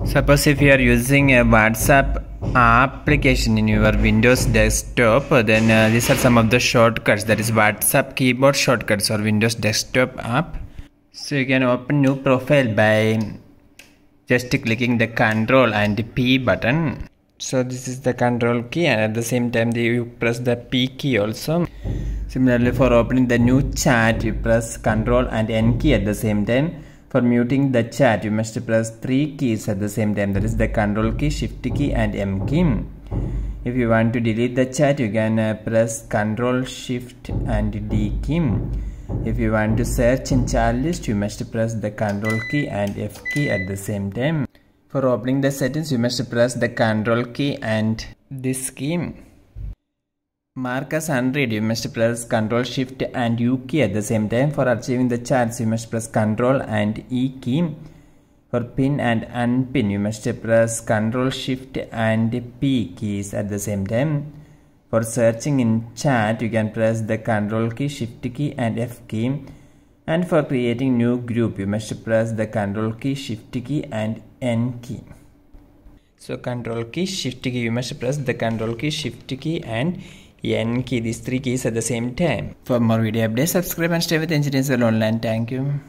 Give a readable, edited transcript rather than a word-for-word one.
Suppose if you are using a WhatsApp application in your Windows desktop, then these are some of the shortcuts, that is WhatsApp keyboard shortcuts or Windows desktop app. So you can open new profile by just clicking the Ctrl and P button. So this is the Ctrl key, and at the same time you press the P key also. Similarly, for opening the new chat, you press Ctrl and N key at the same time. For muting the chat, you must press 3 keys at the same time, that is the Ctrl key, Shift key and M key. If you want to delete the chat, you can press Ctrl, Shift and D key. If you want to search in chat list, you must press the Ctrl key and F key at the same time. For opening the settings, you must press the Ctrl key and this key. Mark as unread, you must press Ctrl, Shift and U key at the same time. For archiving the chats, you must press Ctrl and E key. For pin and unpin, you must press Ctrl, Shift and P keys at the same time. For searching in chat, you can press the Ctrl key, Shift key and F key. And for creating new group, you must press the Ctrl key, Shift key and N key. So Ctrl key, Shift key, you must press the Ctrl key, Shift key and N key, these 3 keys at the same time. For more video updates, subscribe and stay with Engineers Online. Thank you.